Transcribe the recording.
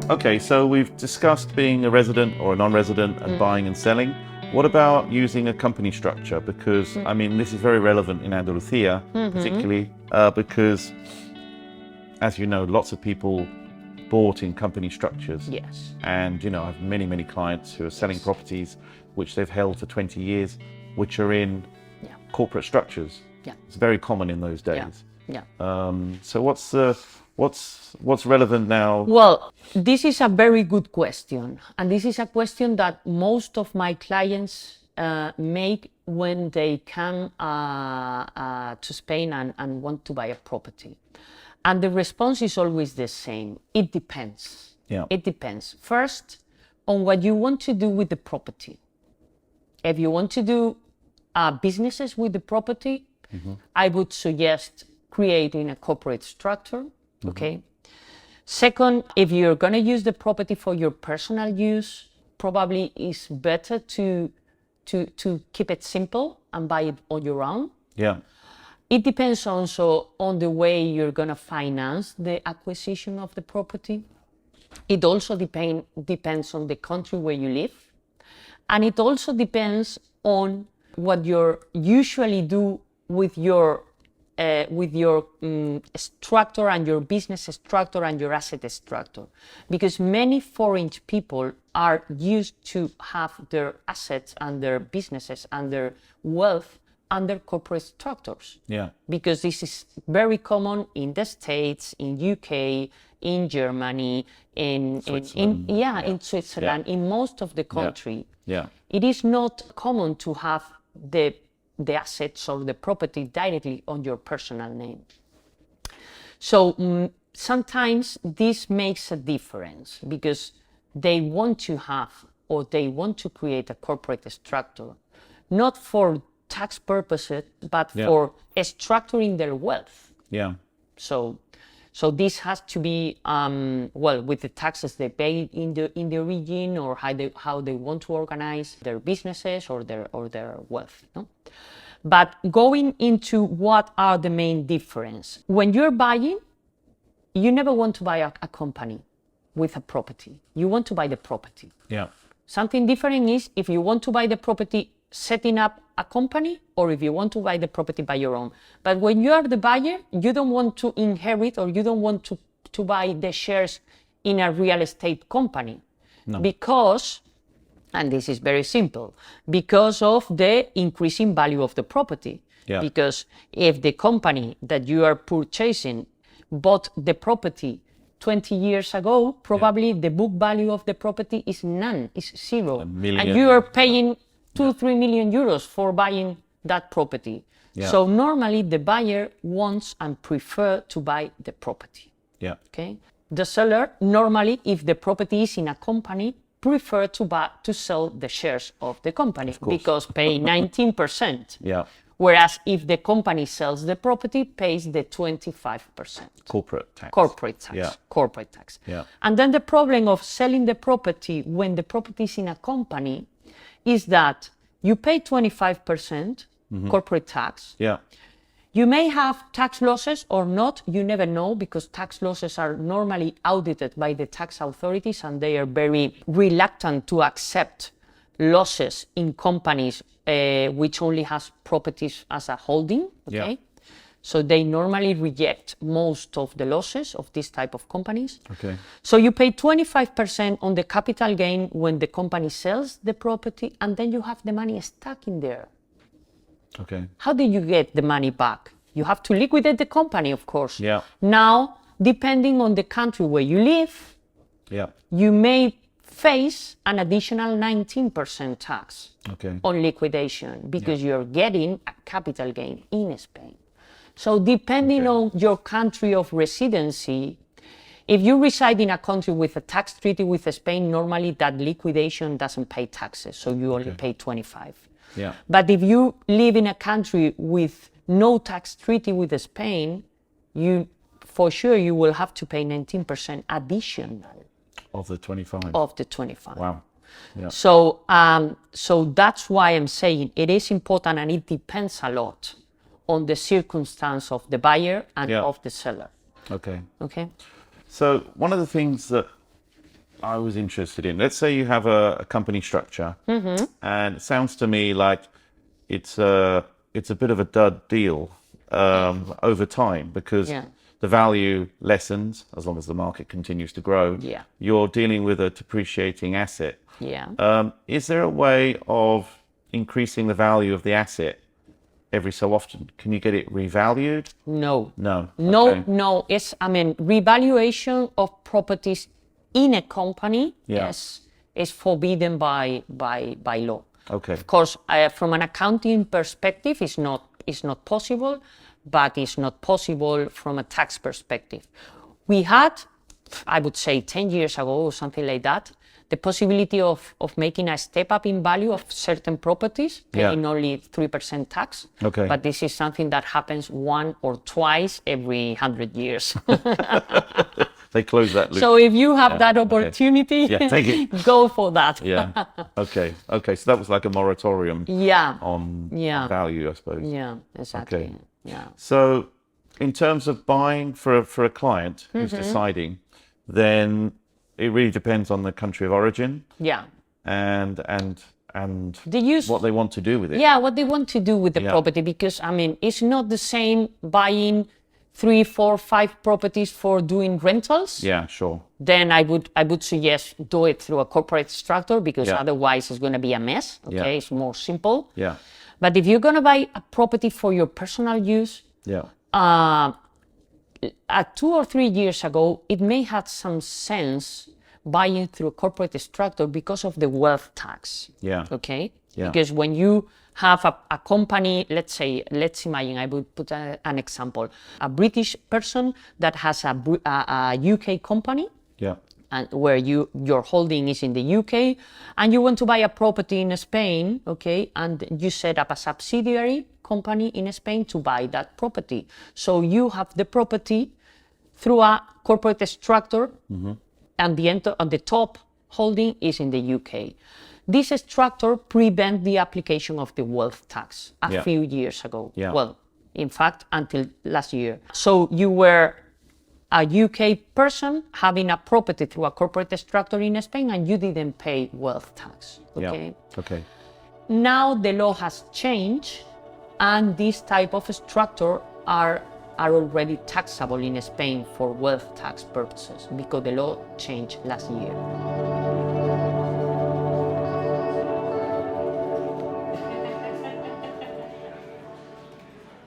Okay, so we've discussed being a resident or a non-resident and buying and selling. What about using a company structure? Because, I mean, this is very relevant in Andalusia, particularly because, as you know, lots of people bought in company structures. Yes. And, I have many, many clients who are selling properties which they've held for 20 years, which are in corporate structures. Yeah. It's very common in those days. Yeah. So what's relevant now? Well, this is a very good question. And this is a question that most of my clients make when they come to Spain and want to buy a property. And the response is always the same. It depends. Yeah. It depends. First, on what you want to do with the property. If you want to do businesses with the property, I would suggest creating a corporate structure. Okay. Second, if you're going to use the property for your personal use, probably it's better to keep it simple and buy it on your own. Yeah. It depends also on the way you're going to finance the acquisition of the property. It also depends on the country where you live. And it also depends on what you usually do with your structure and your business structure and your asset structure. Because many foreign people are used to have their assets and their businesses and their wealth under corporate structures. Yeah. Because this is very common in the States, in UK, in Germany, in Switzerland, in most of the country. Yeah. It is not common to have the assets or the property directly on your personal name. So sometimes this makes a difference because they want to have or they want to create a corporate structure, not for tax purposes, but for structuring their wealth. Yeah. So this has to be with the taxes they pay in the region or how they want to organize their businesses or their wealth. No? But going into what are the main difference. When you're buying, you never want to buy a company with a property. You want to buy the property. Yeah. Something different is if you want to buy the property setting up a company or if you want to buy the property by your own. But when you are the buyer, you don't want to inherit or you don't want to buy the shares in a real estate company. No. Because, and this is very simple, because of the increasing value of the property. Yeah. Because if the company that you are purchasing bought the property 20 years ago, probably the book value of the property is none, is zero. And you are paying 2-3 million euros for buying that property. Yeah. So normally the buyer wants and prefer to buy the property. Yeah. Okay. The seller normally, if the property is in a company, prefer to sell the shares of the company because pay 19%. Yeah. Whereas if the company sells the property, pays the 25%. Corporate tax. Corporate tax. Yeah. Corporate tax. Yeah. And then the problem of selling the property when the property is in a company is that you pay 25% corporate tax. Yeah. You may have tax losses or not, you never know, because tax losses are normally audited by the tax authorities and they are very reluctant to accept losses in companies which only has properties as a holding. Okay. Yeah. So they normally reject most of the losses of this type of companies. Okay. So you pay 25% on the capital gain when the company sells the property, and then you have the money stuck in there. Okay. How do you get the money back? You have to liquidate the company, of course. Yeah. Now, depending on the country where you live, you may face an additional 19% tax on liquidation because you're getting a capital gain in Spain. So depending on your country of residency, if you reside in a country with a tax treaty with Spain, normally that liquidation doesn't pay taxes, so you only pay 25. Yeah. But if you live in a country with no tax treaty with Spain, for sure you will have to pay 19% additional. Of the 25. Of the 25. Wow. Yeah. So that's why I'm saying it is important and it depends a lot on the circumstance of the buyer and of the seller. Okay. Okay. So one of the things that I was interested in. Let's say you have a company structure, and it sounds to me like it's a bit of a dud deal over time because the value lessens as long as the market continues to grow. Yeah. You're dealing with a depreciating asset. Yeah. Is there a way of increasing the value of the asset every so often? Can you get it revalued? No. No. No, Okay. no. Revaluation of properties in a company is forbidden by law. Okay. Of course, from an accounting perspective, it's not possible, but it's not possible from a tax perspective. We had, I would say 10 years ago or something like that, the possibility of making a step up in value of certain properties, paying only 3% tax. Okay. But this is something that happens one or twice every 100 years. They close that loop. So if you have that opportunity, take it. go for that. Yeah. Okay. So that was like a moratorium on value, I suppose. Yeah, exactly. Okay. Yeah. So in terms of buying for a client who's deciding, then it really depends on the country of origin. Yeah. And what they want to do with it. Yeah, what they want to do with the property, because it's not the same buying 3, 4, 5 properties for doing rentals. Yeah, sure. Then I would suggest do it through a corporate structure, because otherwise it's going to be a mess. Okay, it's more simple. Yeah. But if you're going to buy a property for your personal use, 2 or 3 years ago, it may have some sense buying through a corporate structure because of the wealth tax. Yeah. Okay. Yeah. Because when you have a company, let's imagine, I would put an example, a British person that has a UK company. Yeah. And where your holding is in the UK, and you want to buy a property in Spain, okay, and you set up a subsidiary company in Spain to buy that property. So you have the property through a corporate structure, and the top holding is in the UK. This structure prevents the application of the wealth tax a few years ago. Yeah. Well, in fact, until last year. So you were a UK person having a property through a corporate structure in Spain, and you didn't pay wealth tax. Okay. Yeah. Okay. Now the law has changed, and this type of structure are already taxable in Spain for wealth tax purposes, because the law changed last year.